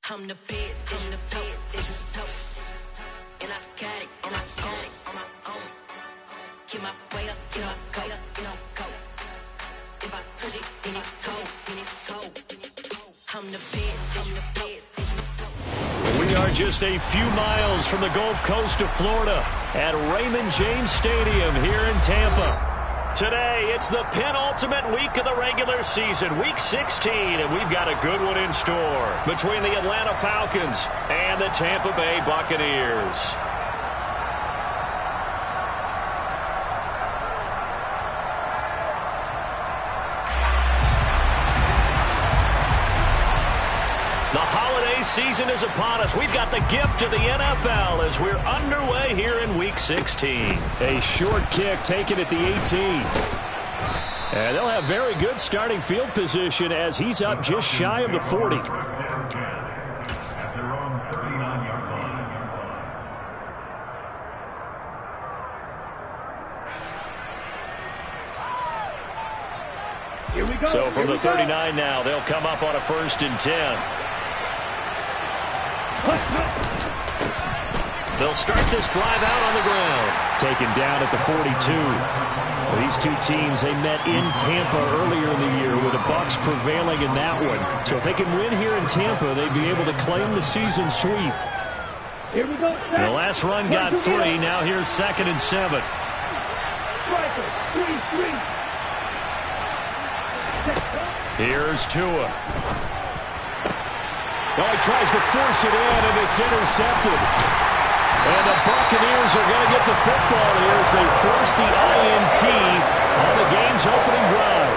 I'm the best, I'm the best, and I got it, and I got it on my own. Get my way up, get my go, go. If I touch it, then it's cold, then it's cold. I'm the best, I'm the best. We are just a few miles from the Gulf Coast of Florida at Raymond James Stadium here in Tampa. Today, it's the penultimate week of the regular season, Week 16, and we've got a good one in store between the Atlanta Falcons and the Tampa Bay Buccaneers. The holiday season is upon us. We've got the gift of the NFL as we're underway here in Week 16. A short kick taken at the 18. And they'll have very good starting field position as he's up just shy of the 40. Here we go. So from the 39 now, they'll come up on a 1st and 10. They'll start this drive out on the ground. Taken down at the 42. These two teams, they met in Tampa earlier in the year with the Bucs prevailing in that one. So if they can win here in Tampa, they'd be able to claim the season sweep. Here we go. The last run got 3. Now here's 2nd and 7. Here's Tua. Oh, he tries to force it in, and it's intercepted. And the Buccaneers are going to get the football here as they force the INT on the game's opening drive.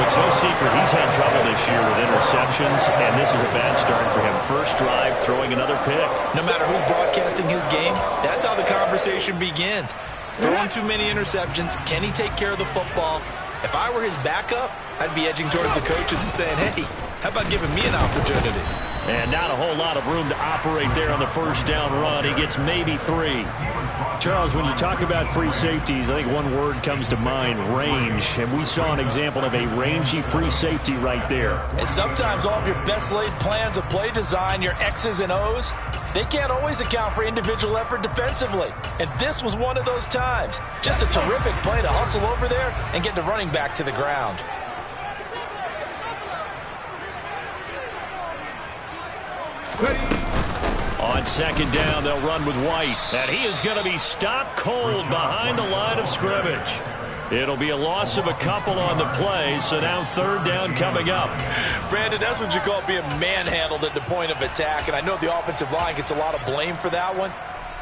It's no secret he's had trouble this year with interceptions, and this is a bad start for him. First drive, throwing another pick. No matter who's broadcasting his game, that's how the conversation begins. Throwing too many interceptions, can he take care of the football? If I were his backup, I'd be edging towards the coaches and saying, hey, how about giving me an opportunity? And not a whole lot of room to operate there on the first down run. He gets maybe 3. Charles, when you talk about free safeties, I think one word comes to mind, range. And we saw an example of a rangy free safety right there. And sometimes all of your best laid plans of play design, your X's and O's, they can't always account for individual effort defensively. And this was one of those times. Just a terrific play to hustle over there and get the running back to the ground. On 2nd down, they'll run with White. And he is going to be stopped cold behind the line of scrimmage. It'll be a loss of a couple on the play, so now 3rd down coming up. Brandon, that's what you call being manhandled at the point of attack. And I know the offensive line gets a lot of blame for that one.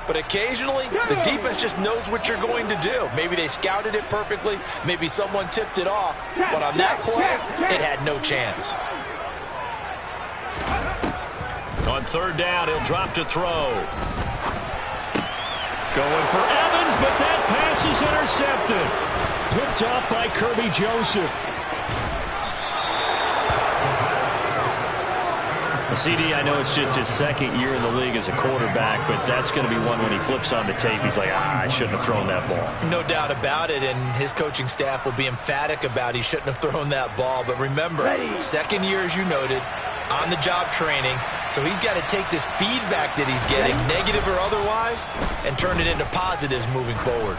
But occasionally, the defense just knows what you're going to do. Maybe they scouted it perfectly. Maybe someone tipped it off. But on that play, it had no chance. On 3rd down, he'll drop to throw. Going for Evans, but that pass is intercepted. Picked up by Kirby Joseph. CD, I know it's just his 2nd year in the league as a quarterback, but that's going to be one when he flips on the tape. He's like, I shouldn't have thrown that ball. No doubt about it, and his coaching staff will be emphatic about he shouldn't have thrown that ball. But remember, 2nd year, as you noted, on-the-job training, so he's got to take this feedback that he's getting, negative or otherwise, and turn it into positives moving forward.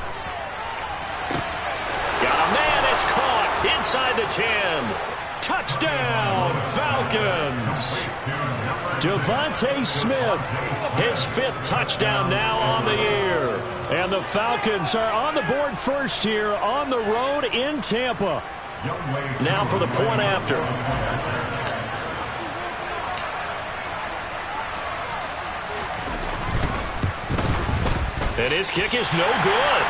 Got a man, it's caught inside the 10. Touchdown, Falcons. Devontae Smith, his 5th touchdown now on the year. And the Falcons are on the board first here on the road in Tampa. Now for the point after. And his kick is no good.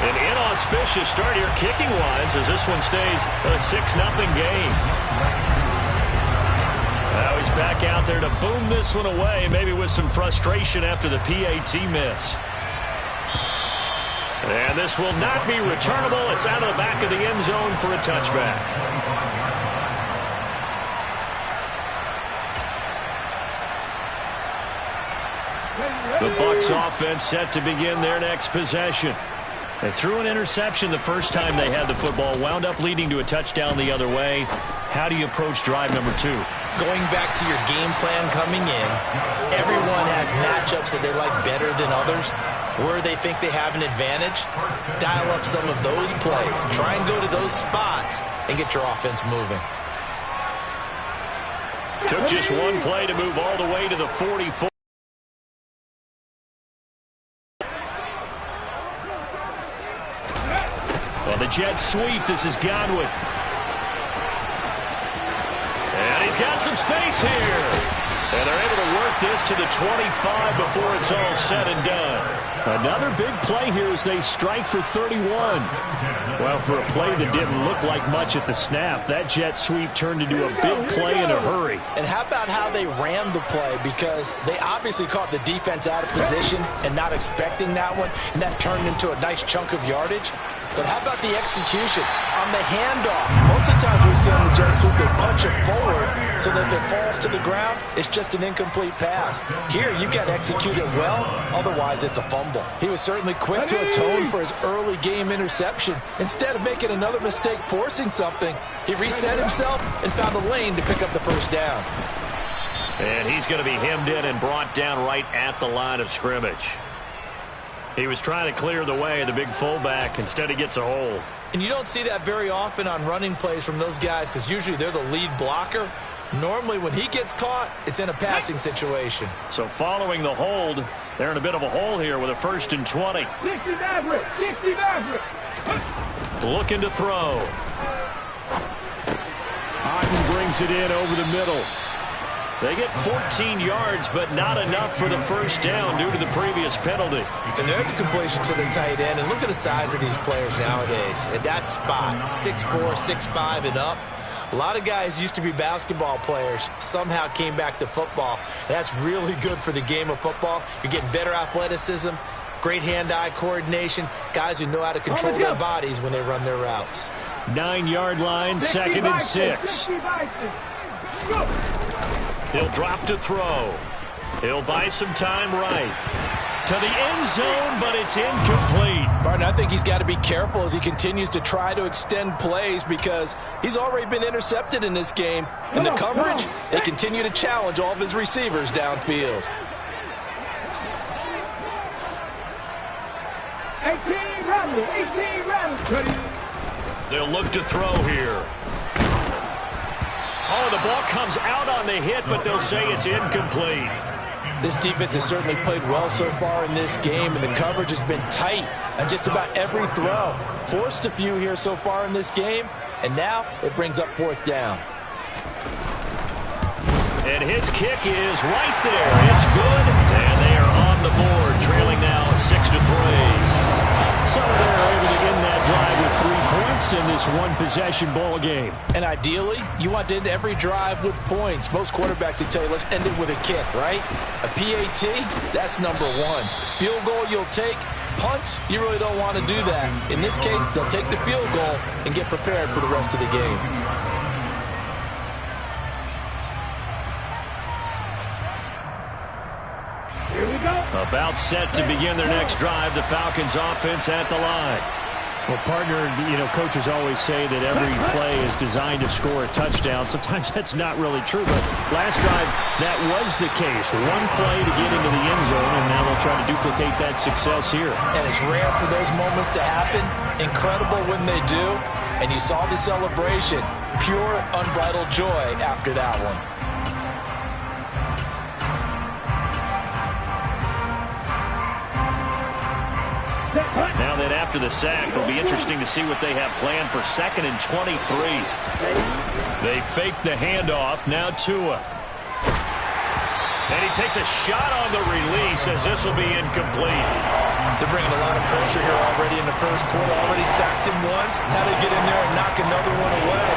An inauspicious start here kicking-wise as this one stays a 6-0 game. Now he's back out there to boom this one away, maybe with some frustration after the PAT miss. And this will not be returnable. It's out of the back of the end zone for a touchback. The Bucs offense set to begin their next possession. They threw an interception the first time they had the football, wound up leading to a touchdown the other way. How do you approach drive number 2? Going back to your game plan coming in, everyone has matchups that they like better than others. Where they think they have an advantage, dial up some of those plays. Try and go to those spots and get your offense moving. Took just one play to move all the way to the 44. On the jet sweep, this is Godwin. And he's got some space here. And they're able to work this to the 25 before it's all said and done. Another big play here as they strike for 31. Well, for a play that didn't look like much at the snap, that jet sweep turned into a big play in a hurry. And how about how they ran the play? Because they obviously caught the defense out of position and not expecting that one, and that turned into a nice chunk of yardage. But how about the execution on the handoff? Most of the times we see on the jet sweep, they punch it forward so that if it falls to the ground, it's just an incomplete pass. Here, you got to execute it well, otherwise it's a fumble. He was certainly quick to atone for his early game interception. Instead of making another mistake forcing something, he reset himself and found a lane to pick up the first down. And he's going to be hemmed in and brought down right at the line of scrimmage. He was trying to clear the way, the big fullback. Instead, he gets a hold. And you don't see that very often on running plays from those guys because usually they're the lead blocker. Normally, when he gets caught, it's in a passing situation. So following the hold, they're in a bit of a hole here with a 1st and 20. 60 average, 60 average. Looking to throw. Otten brings it in over the middle. They get 14 yards, but not enough for the first down due to the previous penalty. And there's a completion to the tight end. And look at the size of these players nowadays. At that spot, 6'4", 6'5", and up. A lot of guys used to be basketball players, somehow came back to football. And that's really good for the game of football. You're getting better athleticism, great hand-eye coordination, guys who know how to control their bodies when they run their routes. 9-yard line, 2nd and 6. He'll drop to throw. He'll buy some time right. To the end zone, but it's incomplete. Martin, I think he's got to be careful as he continues to try to extend plays because he's already been intercepted in this game. In the coverage, they continue to challenge all of his receivers downfield. 18 rally. They'll look to throw here. Oh, the ball comes out on the hit, but they'll say it's incomplete. This defense has certainly played well so far in this game, and the coverage has been tight on just about every throw. Forced a few here so far in this game, and now it brings up 4th down. And his kick is right there. It's good, and they are on the board, trailing now 6-3. So they're able to end that drive with 3 points in this one-possession ball game. And ideally, you want to end every drive with points. Most quarterbacks will tell you, let's end it with a kick, right? A PAT, that's number 1. Field goal you'll take. Punts, you really don't want to do that. In this case, they'll take the field goal and get prepared for the rest of the game. Here we go. About set to begin their next drive, the Falcons offense at the line. Well, partner, coaches always say that every play is designed to score a touchdown. Sometimes that's not really true, but last drive, that was the case. One play to get into the end zone, and now they'll try to duplicate that success here. And it's rare for those moments to happen. Incredible when they do. And you saw the celebration. Pure, unbridled joy after that one. Now that after the sack, it'll be interesting to see what they have planned for 2nd and 23. They fake the handoff. Now Tua. And he takes a shot on the release as this will be incomplete. They're bringing a lot of pressure here already in the first quarter. Already sacked him once. Now they get in there and knock another one away.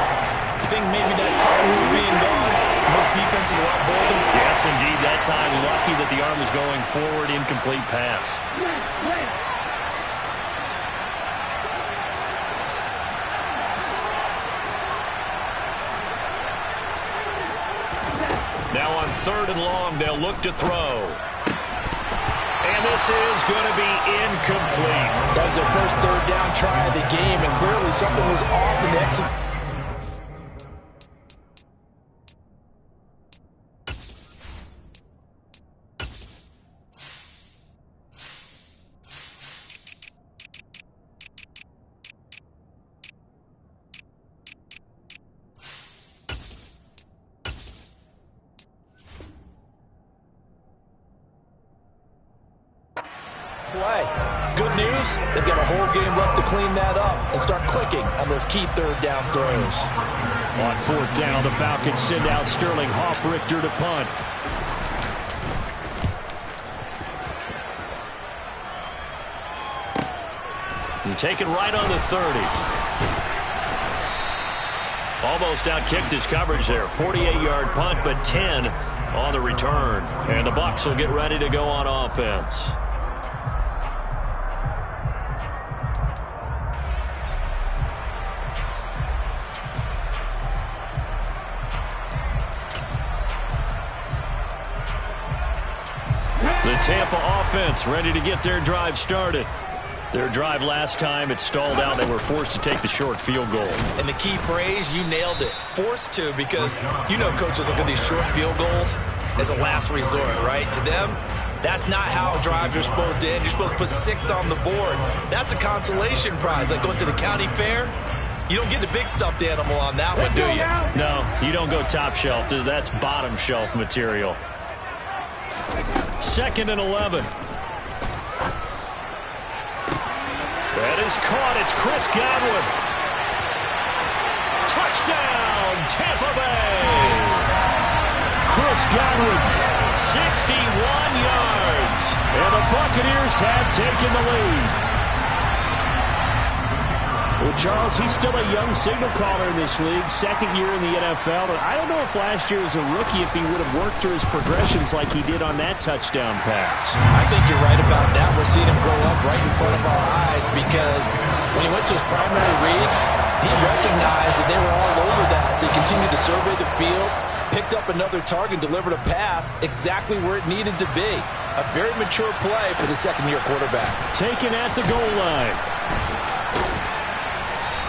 You think maybe that time being gone makes defenses a lot bolder? Yes, indeed. That time, lucky that the arm was going forward. Incomplete pass. Now on 3rd and long, they'll look to throw. And this is going to be incomplete. That was their first 3rd down try of the game, and clearly something was off in the execution. They've got a whole game left to clean that up and start clicking on those key third down throws. On fourth down, the Falcons send out Sterling Hoffrichter to punt. And taken right on the 30. Almost outkicked his coverage there. 48-yard punt, but 10 on the return. And the Bucs will get ready to go on offense. The Tampa offense ready to get their drive started. Their drive last time, it stalled out. They were forced to take the short field goal. And the key phrase, you nailed it. Forced to, because you know coaches look at these short field goals as a last resort, right? To them, that's not how drives are supposed to end. You're supposed to put 6 on the board. That's a consolation prize, like going to the county fair. You don't get the big stuffed animal on that one, do you? No, you don't go top shelf. That's bottom shelf material. 2nd and 11. That is caught. It's Chris Godwin. Touchdown, Tampa Bay. Chris Godwin. 61 yards. And the Buccaneers have taken the lead. Well, Charles, he's still a young signal caller in this league, 2nd year in the NFL. And I don't know if last year as a rookie if he would have worked through his progressions like he did on that touchdown pass. I think you're right about that. We're seeing him grow up right in front of our eyes because when he went to his primary read, he recognized that they were all over that. So he continued to survey the field, picked up another target, delivered a pass exactly where it needed to be. A very mature play for the second-year quarterback. Taken at the goal line.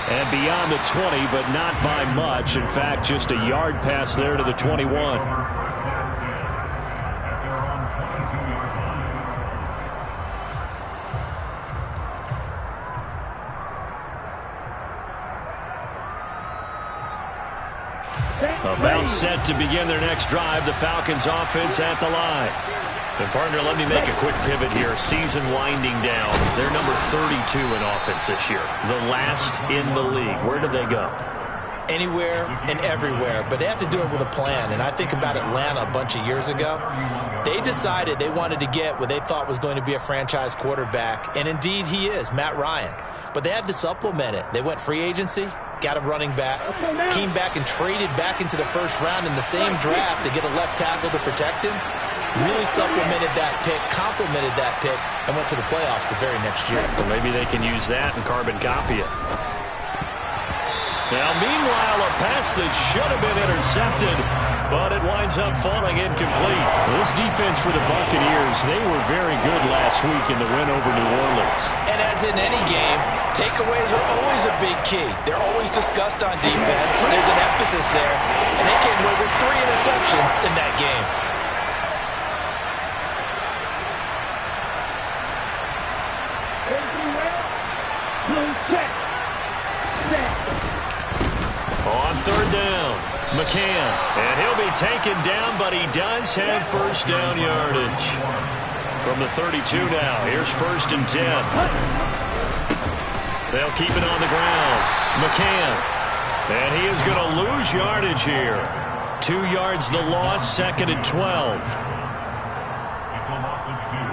And beyond the 20, but not by much. In fact, just a yard pass there to the 21. About set to begin their next drive. The Falcons offense at the line. And partner, let me make a quick pivot here. Season winding down. They're number 32 in offense this year. The last in the league. Where do they go? Anywhere and everywhere, but they have to do it with a plan. And I think about Atlanta a bunch of years ago. They decided they wanted to get what they thought was going to be a franchise quarterback, and indeed he is, Matt Ryan. But they had to supplement it. They went free agency, got a running back, came back and traded back into the first round in the same draft to get a left tackle to protect him. Really supplemented that pick, complemented that pick, and went to the playoffs the very next year. Well, maybe they can use that and carbon copy it. Now, meanwhile, a pass that should have been intercepted, but it winds up falling incomplete. This defense for the Buccaneers, they were very good last week in the win over New Orleans. And as in any game, takeaways are always a big key. They're always discussed on defense. There's an emphasis there, and they came away with 3 interceptions in that game. On 3rd down, McCann. And he'll be taken down, but he does have first down yardage. From the 32 now, here's 1st and 10. They'll keep it on the ground. McCann. And he is going to lose yardage here. 2 yards the loss, 2nd and 12. It's a loss of 2.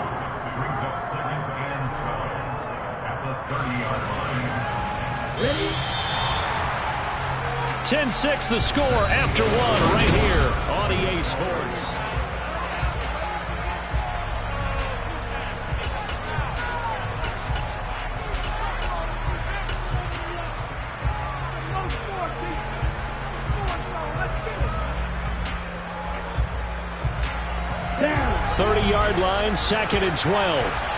Brings up 2nd and 12 at the 30-yard line. Ready? 10-6 the score after 1 right here on EA Sports. Down. 30-yard line, 2nd and 12.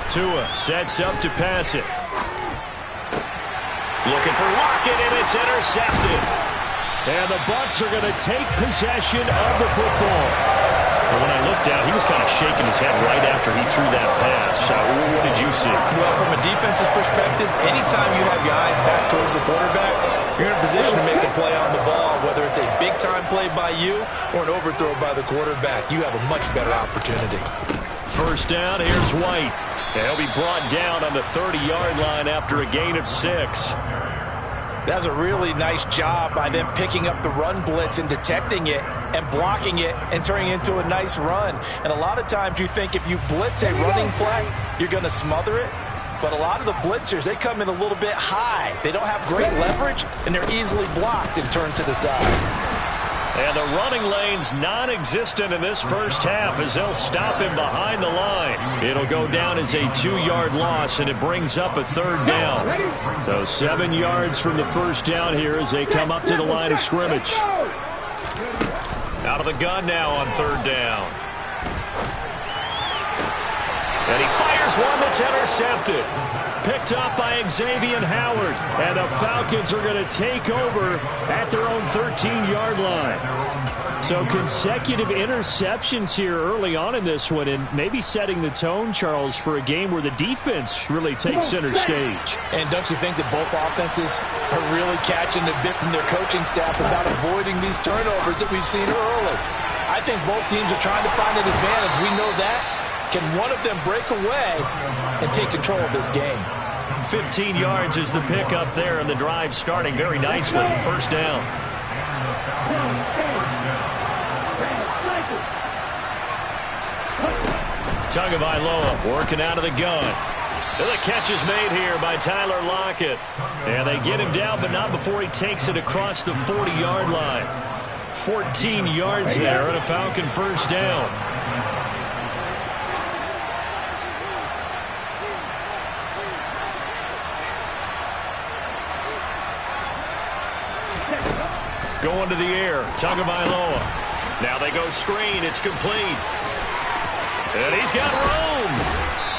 Tua sets up to pass it. Looking for Lockett, and it's intercepted. And the Bucs are going to take possession of the football. Well, when I looked down, he was kind of shaking his head right after he threw that pass. What did you see? Well, from a defense's perspective, anytime you have your eyes back towards the quarterback, you're in a position to make a play on the ball, whether it's a big-time play by you or an overthrow by the quarterback. You have a much better opportunity. First down, here's White. He'll be brought down on the 30-yard line after a gain of 6. That's a really nice job by them picking up the run blitz and detecting it and blocking it and turning it into a nice run. And a lot of times you think if you blitz a running play, you're going to smother it. But a lot of the blitzers, they come in a little bit high. They don't have great leverage, and they're easily blocked and turned to the side. And the running lane's non-existent in this first half as they'll stop him behind the line. It'll go down as a 2-yard loss, and it brings up a 3rd down. So 7 yards from the first down here as they come up to the line of scrimmage. Out of the gun now on 3rd down. And he fires one that's intercepted. Picked up by Xavier Howard. And the Falcons are going to take over at their own 13-yard line. So consecutive interceptions here early on in this one, and maybe setting the tone, Charles, for a game where the defense really takes center stage. And don't you think that both offenses are really catching a bit from their coaching staff about avoiding these turnovers that we've seen early? I think both teams are trying to find an advantage. We know that. Can one of them break away and take control of this game? 15 yards is the pickup there, and the drive starting very nicely. First down. Tagovailoa working out of the gun. And the catch is made here by Tyler Lockett. And they get him down, but not before he takes it across the 40-yard line. 14 yards there and a Falcon first down. Going to the air, Tagovailoa. Now they go screen, it's complete. And he's got room.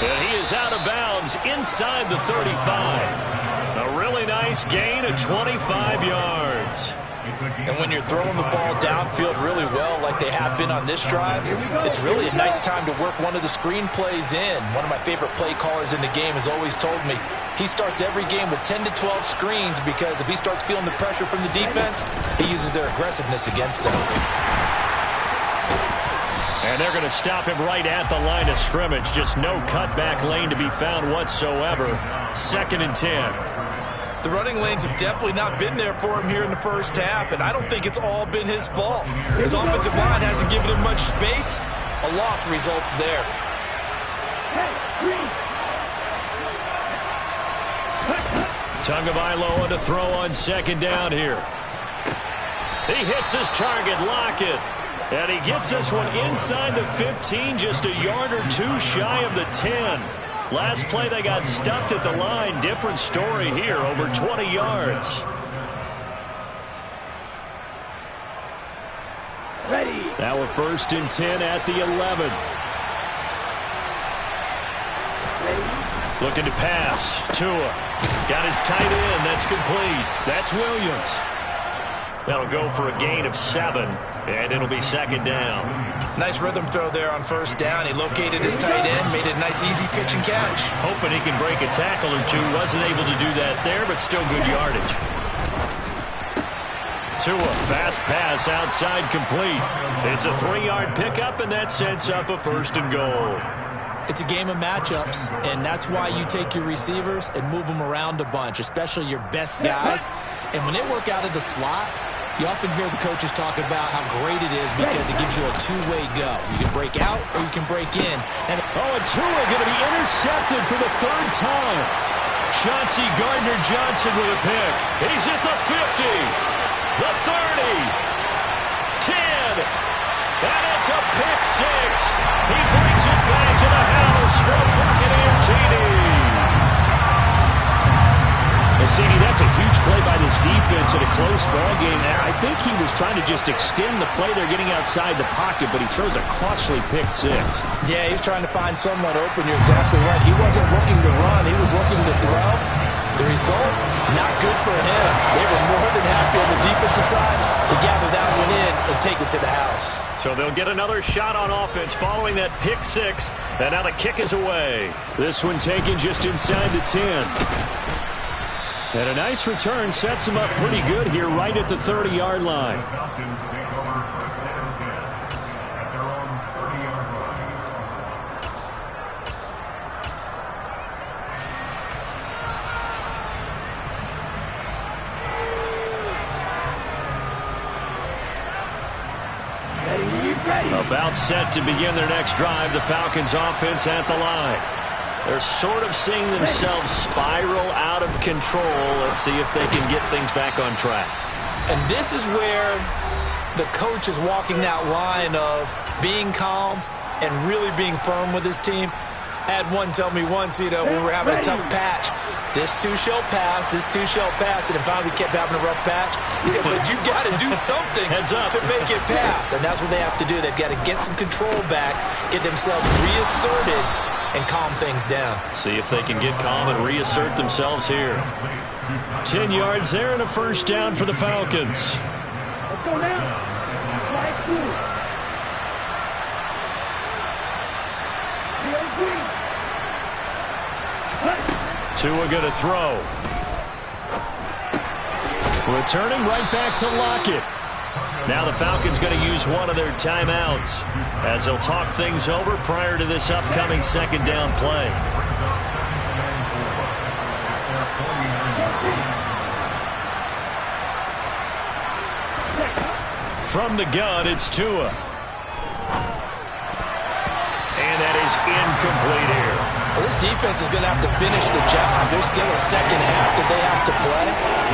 And he is out of bounds inside the 35. A really nice gain of 25 yards. And when you're throwing the ball downfield really well like they have been on this drive, it's really a nice time to work one of the screen plays in. One of my favorite play callers in the game has always told me he starts every game with 10 to 12 screens because if he starts feeling the pressure from the defense, he uses their aggressiveness against them. And they're going to stop him right at the line of scrimmage. Just no cutback lane to be found whatsoever. 2nd and 10. The running lanes have definitely not been there for him here in the first half, and I don't think it's all been his fault. His offensive line hasn't given him much space. A loss results there. Tagovailoa to throw on 2nd down here. He hits his target, Lockett. And he gets this one inside the 15, just a yard or two shy of the 10. Last play they got stuffed at the line. Different story here, over 20 yards. Now a 1st and 10 at the 11. Looking to pass. Tua got his tight end. That's complete. That's Williams. That'll go for a gain of 7, and it'll be 2nd down. Nice rhythm throw there on 1st down. He located his tight end, made it a nice easy pitch and catch. Hoping he can break a tackle or two. Wasn't able to do that there, but still good yardage. Tua, fast pass outside complete. It's a 3-yard pickup, and that sets up a 1st and goal. It's a game of matchups, and that's why you take your receivers and move them around a bunch, especially your best guys. And when they work out of the slot, you often hear the coaches talk about how great it is because it gives you a two-way go. You can break out or you can break in. And Tua going to be intercepted for the 3rd time. Chauncey Gardner-Johnson with a pick. He's at the 50, the 30, 10, and it's a pick 6. He brings it back to the house for a Buccaneer TD. Well, CD, that's a huge play by this defense in a close ball game. I think he was trying to just extend the play. They're getting outside the pocket, but he throws a costly pick 6. Yeah, he's trying to find someone open. You're exactly right. He wasn't looking to run. He was looking to throw. The result, not good for him. They were more than happy on the defensive side to gather that one in. A take it to the house. So they'll get another shot on offense following that pick six. And now the kick is away. This one taken just inside the 10. And a nice return sets them up pretty good here right at the 30-yard line. The Falcons take over first and 10 at their own 30-yard line. About set to begin their next drive, the Falcons offense at the line. They're sort of seeing themselves spiral out of control. Let's see if they can get things back on track. And this is where the coach is walking that line of being calm and really being firm with his team. I had one tell me once, when we were having a tough patch, this too shall pass, this too shall pass, and then finally we kept having a rough patch. He said, but you got to do something to make it pass, and that's what they have to do. They've got to get some control back, get themselves reasserted, and calm things down. See if they can get calm and reassert themselves here. 10 yards there and a first down for the Falcons. Let's go now. Right through. Tua going to throw. Returning right back to Lockett. Now the Falcons going to use one of their timeouts as they'll talk things over prior to this upcoming second down play. From the gun, it's Tua. And that is incomplete here. Well, this defense is going to have to finish the job. There's still a second half that they have to play.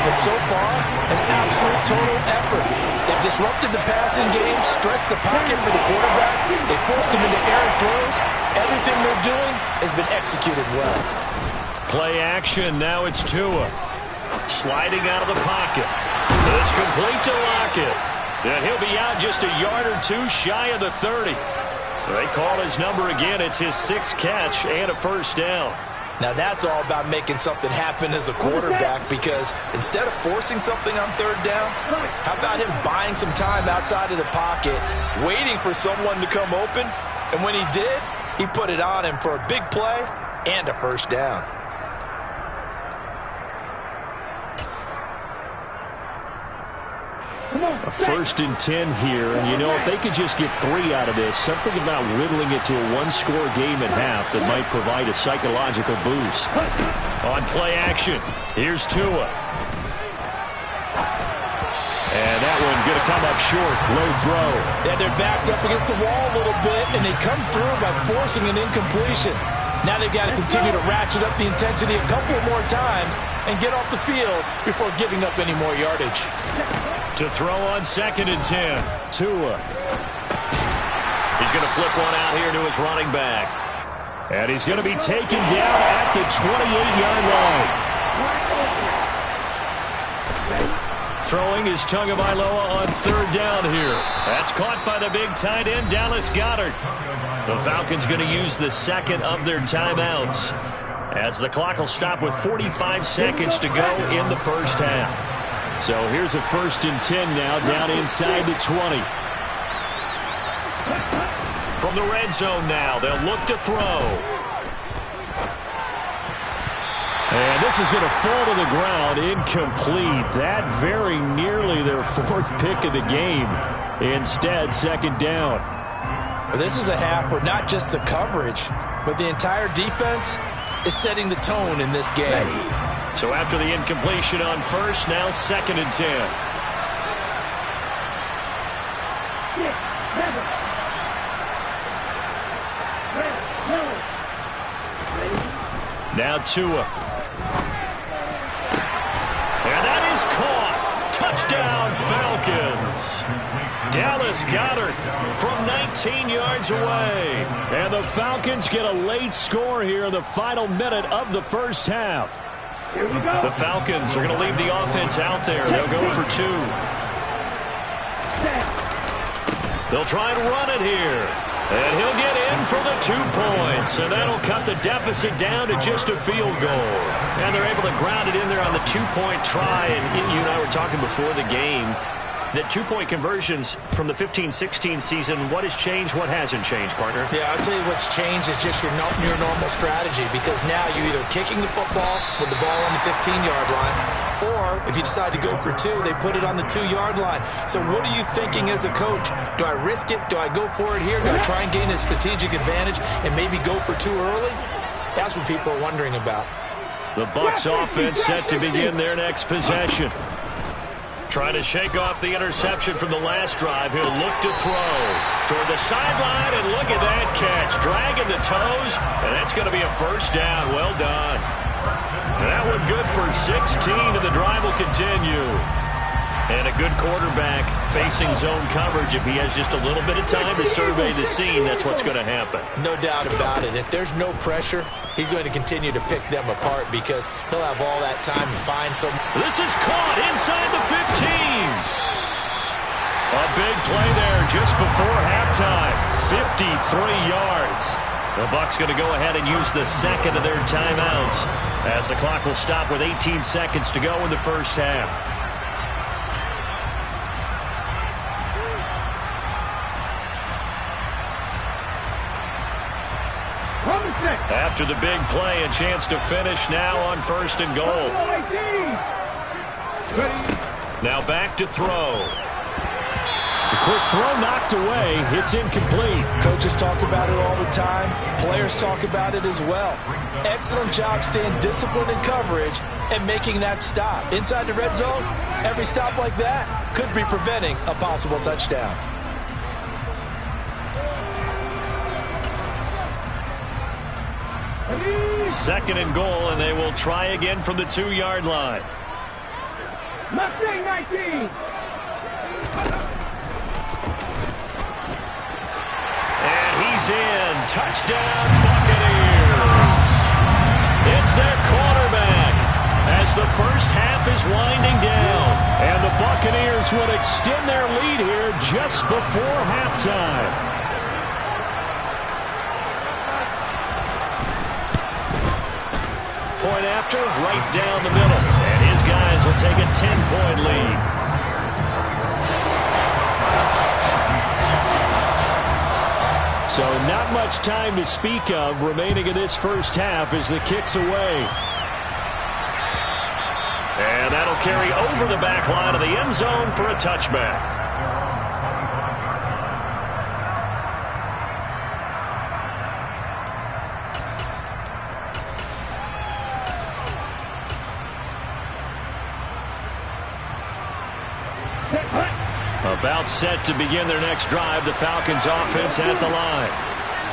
But so far, an absolute total effort. They've disrupted the passing game, stressed the pocket for the quarterback. They forced him into errant throws. Everything they're doing has been executed well. Play action. Now it's Tua. Sliding out of the pocket. It's complete to Lockett. And he'll be out just a yard or two shy of the 30. They call his number again. It's his 6th catch and a first down. Now that's all about making something happen as a quarterback, because instead of forcing something on third down, how about him buying some time outside of the pocket, waiting for someone to come open, and when he did, he put it on him for a big play and a first down. A 1st and 10 here, and if they could just get 3 out of this, something about whittling it to a one-score game at half that might provide a psychological boost. On play action, here's Tua. And that one going to come up short, low throw. Yeah, their back's up against the wall a little bit, and they come through by forcing an incompletion. Now they've got to continue to ratchet up the intensity a couple more times and get off the field before giving up any more yardage. To throw on 2nd and 10. Tua. He's going to flip one out here to his running back. And he's going to be taken down at the 28-yard line. Throwing is Tagovailoa on 3rd down here. That's caught by the big tight end, Dallas Goedert. The Falcons going to use the 2nd of their timeouts, as the clock will stop with 45 seconds to go in the first half. So here's a 1st and 10 now, down inside the 20. From the red zone now, they'll look to throw. And this is going to fall to the ground, incomplete. That very nearly their 4th pick of the game. Instead, 2nd down. Well, this is a half where not just the coverage, but the entire defense is setting the tone in this game. So after the incompletion on 1st, now 2nd and 10. Now Tua. And that is caught. Touchdown, Falcons. Dallas Goedert from 19 yards away. And the Falcons get a late score here in the final minute of the first half. The Falcons are going to leave the offense out there. They'll go for 2. They'll try and run it here. And he'll get in for the 2 points. And that'll cut the deficit down to just a field goal. And they're able to ground it in there on the 2-point try. And you and I were talking before the game. The two-point conversions from the 15-16 season, what has changed, what hasn't changed, partner? Yeah, I'll tell you what's changed is just your normal strategy, because now you're either kicking the football with the ball on the 15-yard line, or if you decide to go for two, they put it on the 2-yard line. So what are you thinking as a coach? Do I risk it? Do I go for it here? Do I try and gain a strategic advantage and maybe go for two early? That's what people are wondering about. The Bucs offense set to begin their next possession. Trying to shake off the interception from the last drive. He'll look to throw toward the sideline, and look at that catch. Dragging the toes, and that's going to be a first down. Well done. And that one good for 16, and the drive will continue. And a good quarterback facing zone coverage. If he has just a little bit of time to survey the scene, that's what's going to happen. No doubt about it. If there's no pressure, he's going to continue to pick them apart because he'll have all that time to find some. This is caught inside the 15. A big play there just before halftime. 53 yards. The Bucs going to go ahead and use the second of their timeouts as the clock will stop with 18 seconds to go in the first half. After the big play, a chance to finish now on 1st and goal. Now back to throw. The quick throw knocked away. It's incomplete. Coaches talk about it all the time. Players talk about it as well. Excellent job staying disciplined in coverage and making that stop. Inside the red zone, every stop like that could be preventing a possible touchdown. Second and goal, and they will try again from the 2-yard line. Mustang 19. And he's in. Touchdown, Buccaneers. It's their quarterback as the first half is winding down. And the Buccaneers would extend their lead here just before halftime. Point after, right down the middle. And his guys will take a 10-point lead. So not much time to speak of remaining in this first half as the kick's away. And that'll carry over the back line of the end zone for a touchback. About set to begin their next drive, the Falcons offense at the line.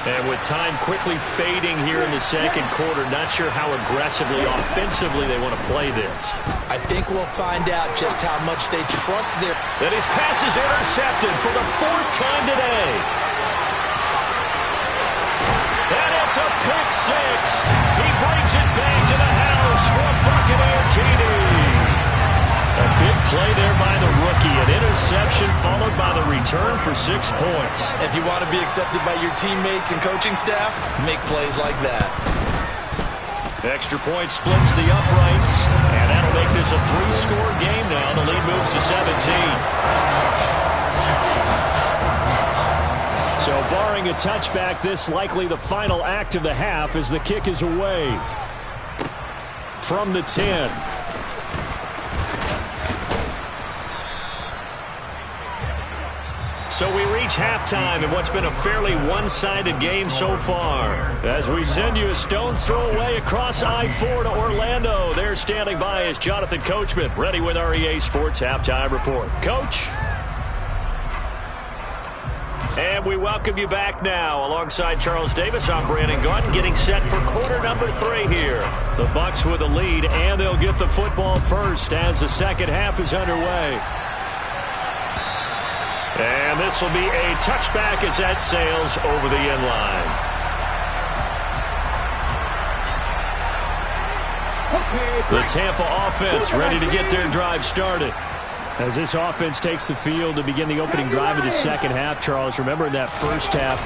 And with time quickly fading here in the second quarter, not sure how aggressively, offensively they want to play this. I think we'll find out just how much they trust their... That his pass is intercepted for the 4th time today. And it's a pick six. He brings it back to the house for a Buccaneer TD. A big play there by the rookie. An interception followed by the return for 6 points. If you want to be accepted by your teammates and coaching staff, make plays like that. Extra point splits the uprights. And that'll make this a 3-score game now. The lead moves to 17. So barring a touchback, this likely the final act of the half as the kick is away. From the 10. So we reach halftime in what's been a fairly one-sided game so far. As we send you a stone's throw away across I-4 to Orlando. There standing by is Jonathan Coachman, ready with our EA Sports Halftime Report. Coach? And we welcome you back now. Alongside Charles Davis, I'm Brandon Gaudin, getting set for quarter number 3 here. The Bucs with a lead, and they'll get the football first as the second half is underway. And this will be a touchback as that sails over the end line. The Tampa offense ready to get their drive started. As this offense takes the field to begin the opening drive of the second half, Charles, remember in that first half,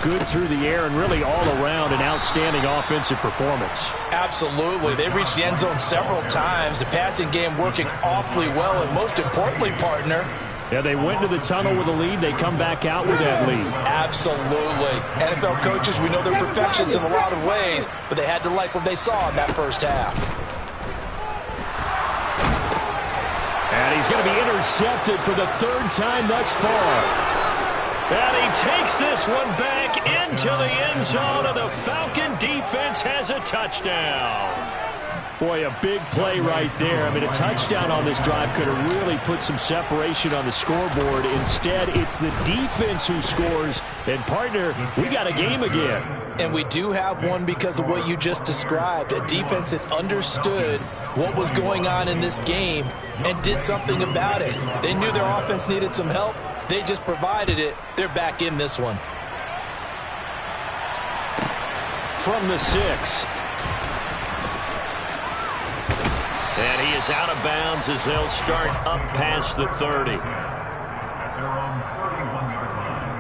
good through the air and really all around an outstanding offensive performance. Absolutely. They reached the end zone several times. The passing game working awfully well, and most importantly, partner, Yeah, they went to the tunnel with a lead. They come back out with that lead. Absolutely. NFL coaches, we know they're perfectionists in a lot of ways, but they had to like what they saw in that first half. And he's going to be intercepted for the third time thus far. And he takes this one back into the end zone, and the Falcon defense has a touchdown. Boy, a big play right there. I mean, a touchdown on this drive could have really put some separation on the scoreboard. Instead, it's the defense who scores. And, partner, we got a game again. And we do have one because of what you just described. A defense that understood what was going on in this game and did something about it. They knew their offense needed some help. They just provided it. They're back in this one. From the 6. And he is out of bounds as they'll start up past the 30. At their own 31-yard line.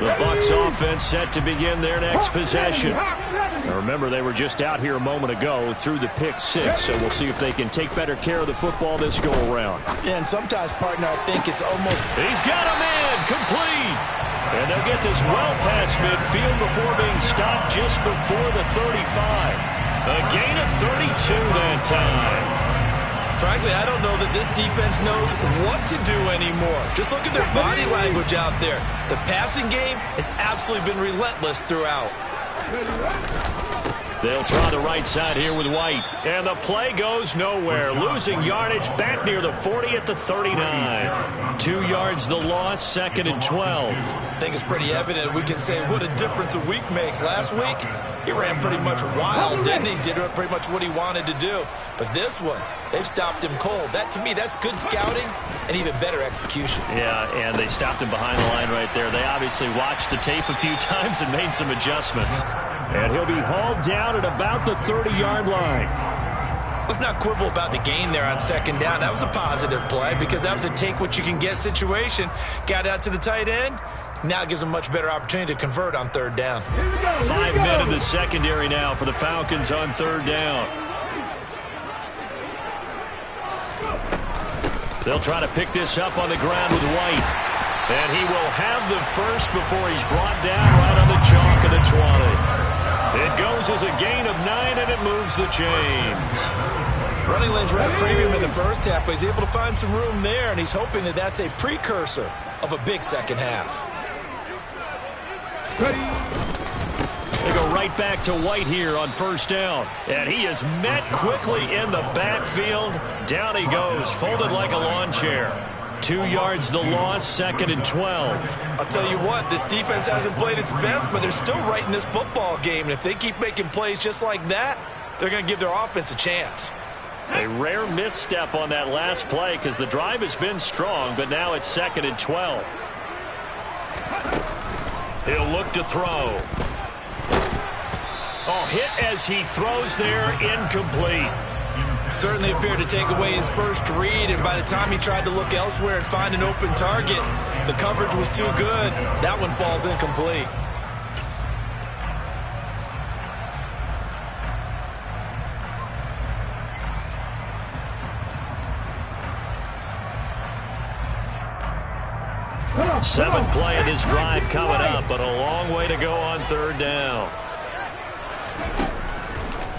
The Bucs offense set to begin their next possession. Now remember, they were just out here a moment ago through the pick 6, so we'll see if they can take better care of the football this go-around. And sometimes, partner, I think it's almost... He's got a man complete. And they'll get this well past midfield before being stopped just before the 35. A gain of 32 that time. Frankly, I don't know that this defense knows what to do anymore. Just look at their body language out there. The passing game has absolutely been relentless throughout. They'll try the right side here with White. And the play goes nowhere. Losing yardage back near the 40 at the 39. 2 yards the loss, 2nd and 12. I think it's pretty evident we can say what a difference a week makes. Last week, he ran pretty much wild, didn't he? Did pretty much what he wanted to do. But this one, they've stopped him cold. That, to me, that's good scouting and even better execution. Yeah, and they stopped him behind the line right there. They obviously watched the tape a few times and made some adjustments. And he'll be hauled down at about the 30-yard line. Let's not quibble about the gain there on 2nd down. That was a positive play because that was a take-what-you-can-get situation. Got out to the tight end. Now it gives them a much better opportunity to convert on 3rd down. 5 men in the secondary now for the Falcons on 3rd down. They'll try to pick this up on the ground with White. And he will have the first before he's brought down right on the chalk of the 20. It goes as a gain of 9, and it moves the chains. Running lanes were at premium in the first half, but he's able to find some room there, and he's hoping that that's a precursor of a big second half. They go right back to White here on 1st down. And he is met quickly in the backfield. Down he goes, folded like a lawn chair. 2 yards the loss, 2nd and 12. I'll tell you what, this defense hasn't played its best, but they're still right in this football game. And if they keep making plays just like that, they're going to give their offense a chance. A rare misstep on that last play because the drive has been strong, but now it's 2nd and 12. He'll look to throw. Oh, hit as he throws there, incomplete. Certainly appeared to take away his first read, and by the time he tried to look elsewhere and find an open target, the coverage was too good. That one falls incomplete. Seventh play of this drive coming up, but a long way to go on 3rd down.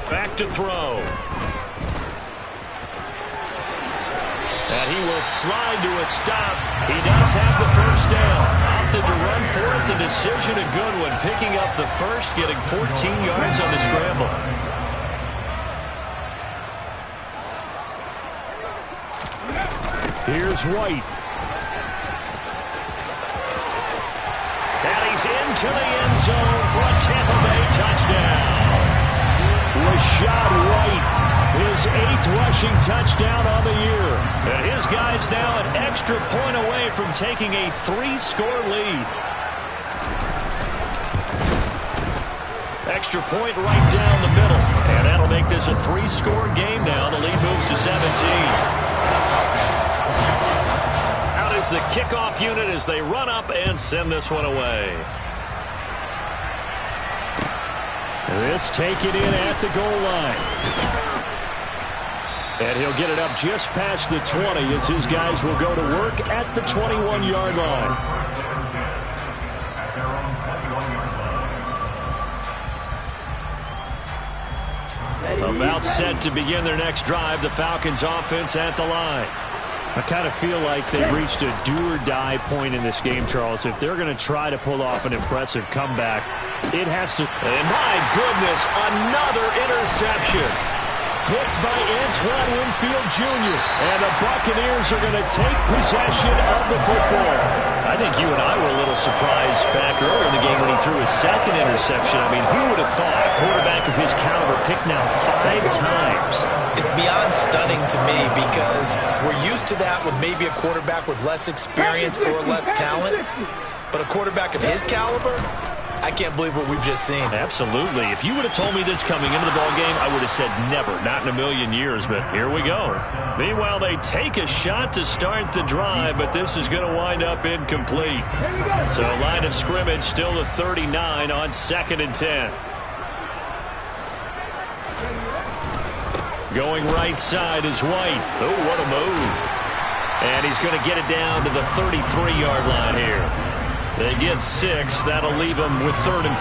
Back to throw. And he will slide to a stop. He does have the 1st down. Opted to run for it. The decision a good one. Picking up the first, getting 14 yards on the scramble. Here's White. And he's into the end zone for a Tampa Bay touchdown. Rashad White, his 8th rushing touchdown on the year. And his guy's now an extra point away from taking a 3-score lead. Extra point right down the middle. And that'll make this a 3-score game now. The lead moves to 17. Out is the kickoff unit as they run up and send this one away. This taken in at the goal line. And he'll get it up just past the 20 as his guys will go to work at the 21-yard line. About set to begin their next drive, the Falcons offense at the line. I kind of feel like they've reached a do-or-die point in this game, Charles. If they're going to try to pull off an impressive comeback, it has to... And my goodness, another interception. Picked by Antoine Winfield Jr. And the Buccaneers are going to take possession of the football. I think you and I were a little surprised back earlier in the game when he threw his second interception. I mean, who would have thought a quarterback of his caliber picked now 5 times? It's beyond stunning to me because we're used to that with maybe a quarterback with less experience or less talent. But a quarterback of his caliber, I can't believe what we've just seen. Absolutely. If you would have told me this coming into the ballgame, I would have said never, not in a million years, but here we go. Meanwhile, they take a shot to start the drive, but this is going to wind up incomplete. So line of scrimmage still the 39 on 2nd and 10. Going right side is White. Oh, what a move. And he's going to get it down to the 33-yard line here. They get 6. That'll leave them with 3rd and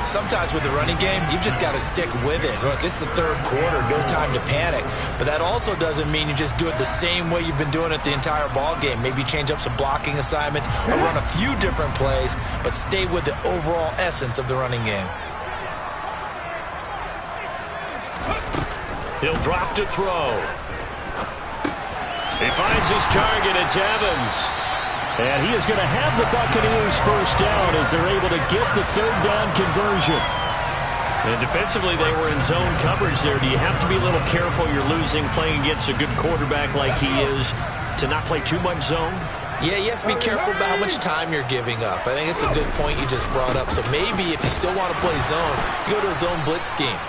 4. Sometimes with the running game, you've just got to stick with it. Look, it's the 3rd quarter, no time to panic. But that also doesn't mean you just do it the same way you've been doing it the entire ball game. Maybe change up some blocking assignments or run a few different plays, but stay with the overall essence of the running game. He'll drop to throw. He finds his target. It's Evans. And he is going to have the Buccaneers first down as they're able to get the 3rd down conversion. And defensively, they were in zone coverage there. Do you have to be a little careful you're losing playing against a good quarterback like he is to not play too much zone? Yeah, you have to be careful about how much time you're giving up. I think it's a good point you just brought up. So maybe if you still want to play zone, you go to a zone blitz scheme.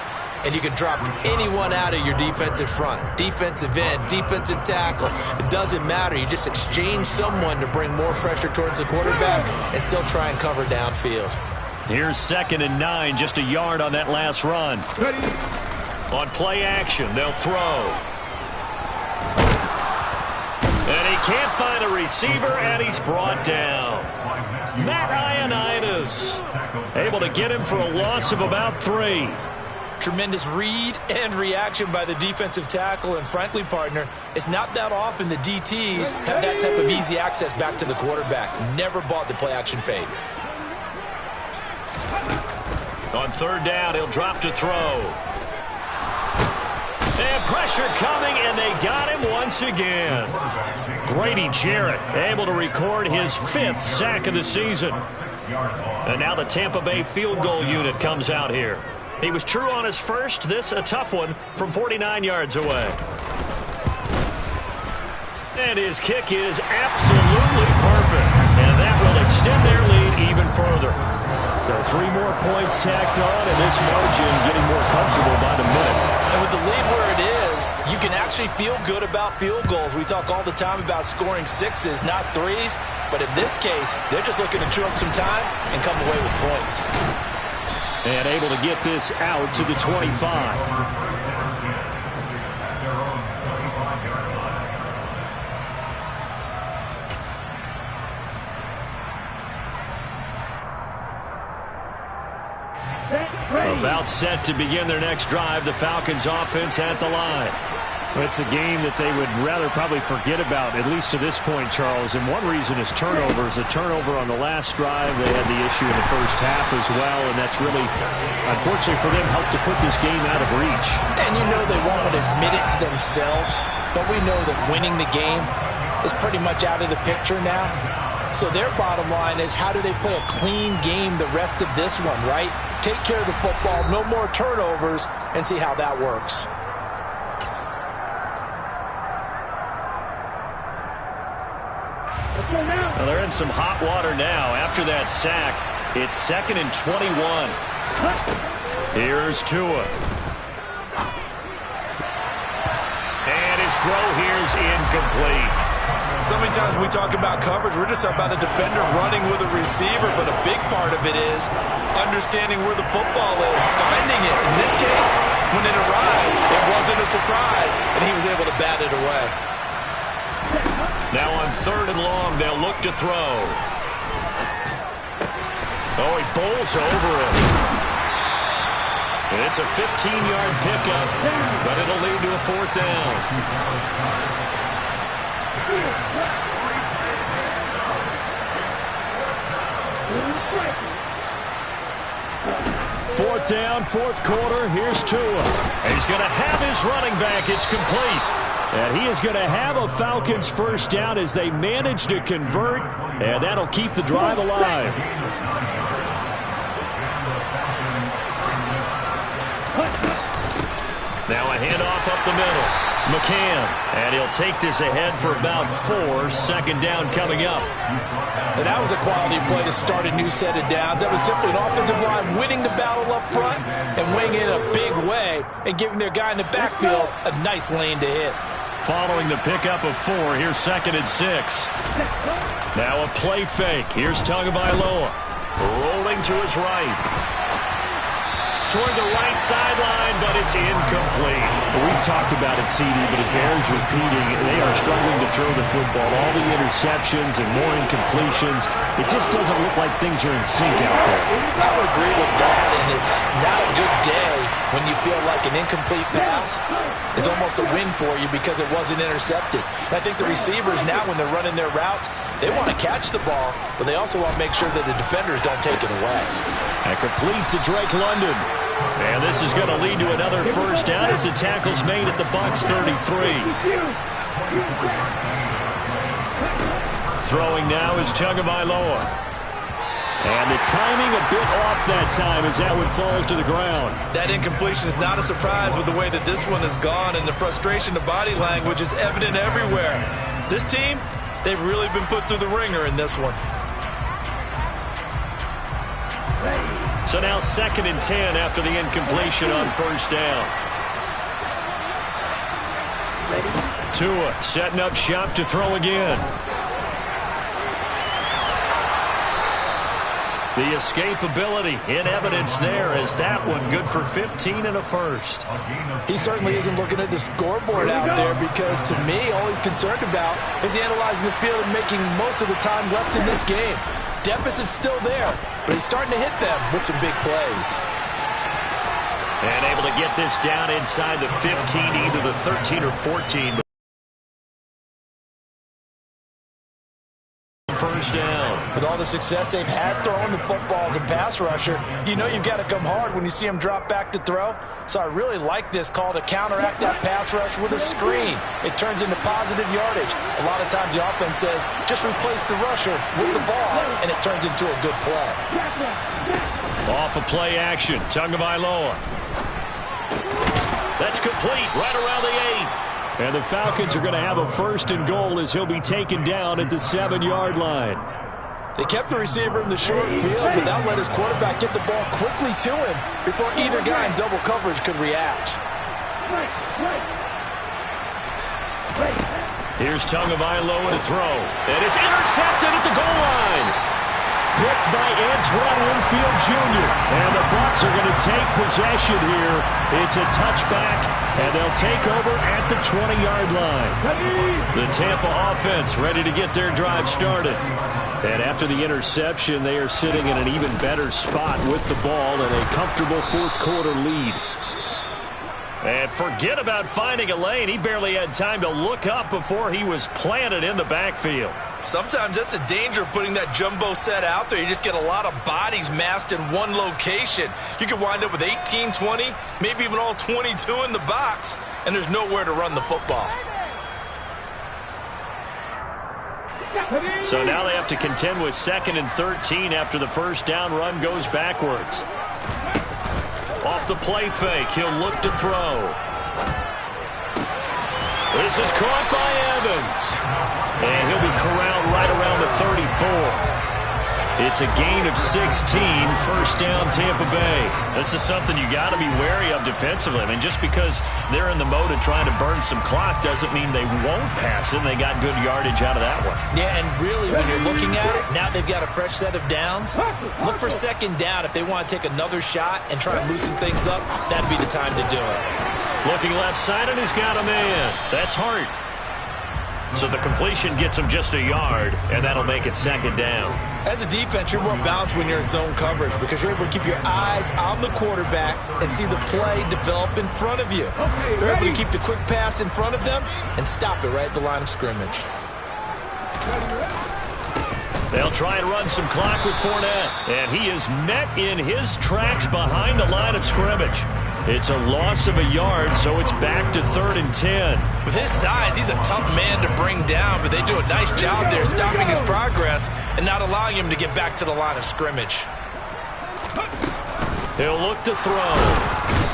And you can drop anyone out of your defensive front. Defensive end, defensive tackle. It doesn't matter. You just exchange someone to bring more pressure towards the quarterback and still try and cover downfield. Here's 2nd and 9, just a yard on that last run. On play action, they'll throw. And he can't find a receiver, and he's brought down. Matt Ioannidis able to get him for a loss of about 3. Tremendous read and reaction by the defensive tackle. And frankly, partner, it's not that often the DTs have that type of easy access back to the quarterback. Never bought the play-action fade. On 3rd down, he'll drop to throw. And pressure coming, and they got him once again. Grady Jarrett able to record his 5th sack of the season. And now the Tampa Bay field goal unit comes out here. He was true on his first. This a tough one from 49 yards away. And his kick is absolutely perfect. And that will extend their lead even further. There are 3 more points tacked on, and this margin getting more comfortable by the minute. And with the lead where it is, you can actually feel good about field goals. We talk all the time about scoring 6s, not 3s. But in this case, they're just looking to chew up some time and come away with points. And able to get this out to the 25. About set to begin their next drive, the Falcons offense at the line. It's a game that they would rather probably forget about, at least to this point, Charles. And one reason is turnovers. A turnover on the last drive. They had the issue in the first half as well, and that's really, unfortunately for them, helped to put this game out of reach. And you know they won't admit it to themselves, but we know that winning the game is pretty much out of the picture now. So their bottom line is, how do they play a clean game the rest of this one, right? Take care of the football, no more turnovers, and see how that works. Well, they're in some hot water now. After that sack, it's 2nd and 21. Here's Tua. And his throw here's incomplete. So many times when we talk about coverage, we're just about a defender running with a receiver, but a big part of it is understanding where the football is, finding it. In this case, when it arrived, it wasn't a surprise, and he was able to bat it away. Now on 3rd and long, they'll look to throw. Oh, he bowls over him. And it's a 15-yard pickup, but it'll lead to a 4th down. 4th down, 4th quarter. Here's Tua. He's going to have his running back. It's complete. And he is going to have a Falcons first down as they manage to convert, and that'll keep the drive alive. Now a handoff up the middle. McCann, and he'll take this ahead for about 4. 2nd down coming up. And that was a quality play to start a new set of downs. That was simply an offensive line winning the battle up front and weighing in a big way and giving their guy in the backfield a nice lane to hit. Following the pickup of 4, here's 2nd and 6. Now a play fake. Here's Tagovailoa. Rolling to his right. Toward the right sideline, but it's incomplete. We've talked about it, CD, but it bears repeating. They are struggling to throw the football. All the interceptions and more incompletions. It just doesn't look like things are in sync out there. I would agree with that, and it's not a good day when you feel like an incomplete pass is almost a win for you because it wasn't intercepted. And I think the receivers now, when they're running their routes, they want to catch the ball, but they also want to make sure that the defenders don't take it away. And complete to Drake London. And this is going to lead to another first down as the tackle's made at the Bucs 33. Throwing now is Tagovailoa. And the timing a bit off that time as that one falls to the ground. That incompletion is not a surprise with the way that this one has gone, and the frustration of body language is evident everywhere. This team, they've really been put through the ringer in this one. So now 2nd and 10 after the incompletion on first down. Tua setting up shop to throw again. The escapability in evidence there as that one good for 15 and a first. He certainly isn't looking at the scoreboard out there because, to me, all he's concerned about is analyzing the field and making most of the time left in this game. Deficit's still there, but he's starting to hit them with some big plays. And able to get this down inside the 15, either the 13 or 14. First down. With all the success they've had throwing the football as a pass rusher, you know you've got to come hard when you see him drop back to throw. So I really like this call to counteract that pass rush with a screen. It turns into positive yardage. A lot of times the offense says, just replace the rusher with the ball, and it turns into a good play. Off of play action, Tagovailoa. That's complete, right around the 8. And the Falcons are going to have a 1st and goal as he'll be taken down at the 7-yard line. They kept the receiver in the short field, but that let his quarterback get the ball quickly to him before either guy in double coverage could react. Here's Tagovailoa to throw. And it's intercepted at the goal line. Picked by Antoine Winfield Jr. And the Bucs are going to take possession here. It's a touchback, and they'll take over at the 20-yard line. The Tampa offense ready to get their drive started. And after the interception, they are sitting in an even better spot with the ball and a comfortable 4th quarter lead. And forget about finding a lane. He barely had time to look up before he was planted in the backfield. Sometimes that's the danger of putting that jumbo set out there. You just get a lot of bodies massed in one location. You could wind up with 18, 20, maybe even all 22 in the box, and there's nowhere to run the football. So now they have to contend with 2nd and 13 after the first down run goes backwards. Off the play fake, he'll look to throw. This is caught by Evans. And he'll be corralled right around the 34. It's a gain of 16, first down Tampa Bay. This is something you got to be wary of defensively. I mean, just because they're in the mode of trying to burn some clock doesn't mean they won't pass it. They got good yardage out of that one. Yeah, and really when you're looking at it, now they've got a fresh set of downs. Look for second down if they want to take another shot and try and loosen things up. That'd be the time to do it. Looking left side, and he's got a man. That's Hart. So the completion gets him just a yard, and that'll make it second down. As a defense, you're more balanced when you're in zone coverage because you're able to keep your eyes on the quarterback and see the play develop in front of you. They're able to keep the quick pass in front of them and stop it right at the line of scrimmage. They'll try and run some clock with Fournette, and he is met in his tracks behind the line of scrimmage. It's a loss of a yard, so it's back to 3rd and 10. With his size, he's a tough man to bring down, but they do a nice job there stopping his progress and not allowing him to get back to the line of scrimmage. He'll look to throw.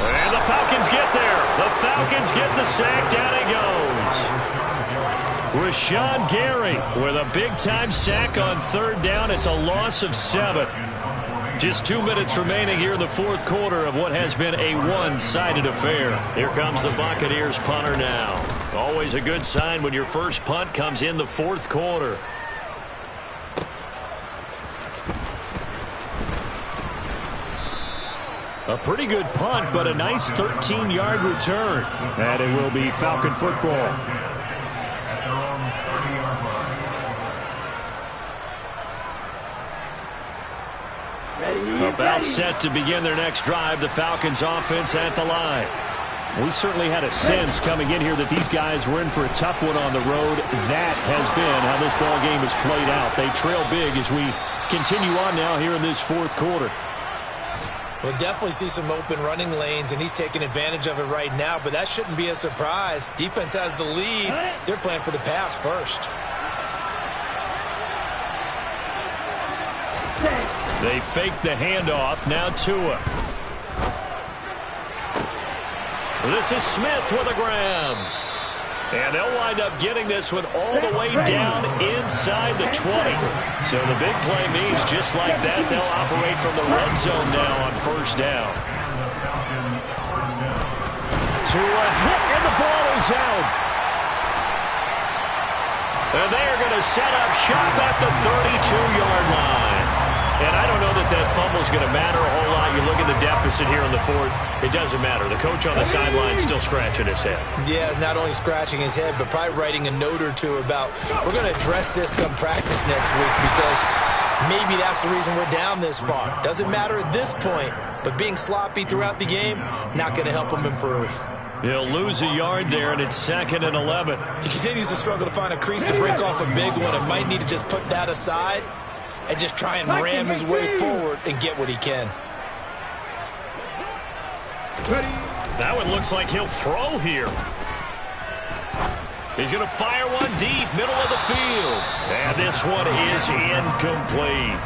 And the Falcons get there. The Falcons get the sack. Down he goes. Rashawn Gary with a big-time sack on 3rd down. It's a loss of 7. Just 2 minutes remaining here in the 4th quarter of what has been a one-sided affair. Here comes the Buccaneers punter now. Always a good sign when your first punt comes in the 4th quarter. A pretty good punt, but a nice 13-yard return. And it will be Falcon football. About set to begin their next drive, the Falcons offense at the line. We certainly had a sense coming in here that these guys were in for a tough one on the road. That has been how this ball game has played out. They trail big as we continue on now here in this 4th quarter. We'll definitely see some open running lanes, and he's taking advantage of it right now, but that shouldn't be a surprise. Defense has the lead. They're playing for the pass first. They fake the handoff. Now Tua. This is Smith with a grab. And they'll wind up getting this one all the way down inside the 20. So the big play means just like that, they'll operate from the red zone now on 1st down. Tua hit, and the ball is out. And they are going to set up shop at the 32-yard line. And I don't know that that fumble is going to matter a whole lot. You look at the deficit here in the 4th. It doesn't matter. The coach on the sideline still scratching his head. Yeah, not only scratching his head, but probably writing a note or two about, we're going to address this come practice next week because maybe that's the reason we're down this far. Doesn't matter at this point, but being sloppy throughout the game, not going to help him improve. He'll lose a yard there, and it's 2nd and 11. He continues to struggle to find a crease to break off a big one and might need to just put that aside and just try and ram his way forward and get what he can. That one looks like he'll throw here. He's going to fire one deep, middle of the field. And this one is incomplete.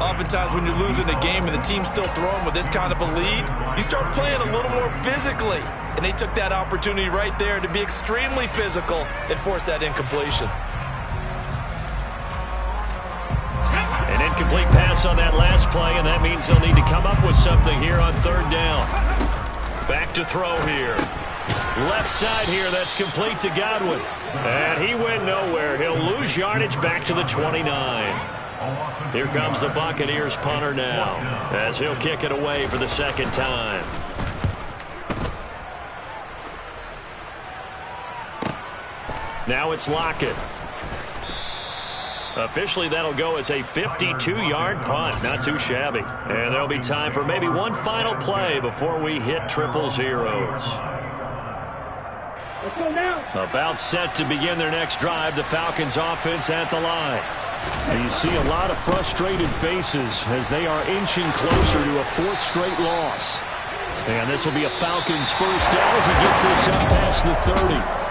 Oftentimes when you're losing a game and the team's still throwing with this kind of a lead, you start playing a little more physically. And they took that opportunity right there to be extremely physical and force that incompletion. An incomplete pass on that last play, and that means they'll need to come up with something here on 3rd down. Back to throw here. Left side here, that's complete to Godwin. And he went nowhere. He'll lose yardage back to the 29. Here comes the Buccaneers punter now, as he'll kick it away for the 2nd time. Now it's Lockett. Officially, that'll go as a 52-yard punt. Not too shabby. And there'll be time for maybe one final play before we hit 000. Let's go now. About set to begin their next drive, the Falcons offense at the line. And you see a lot of frustrated faces as they are inching closer to a 4th straight loss. And this will be a Falcons first down as he gets this up past the 30.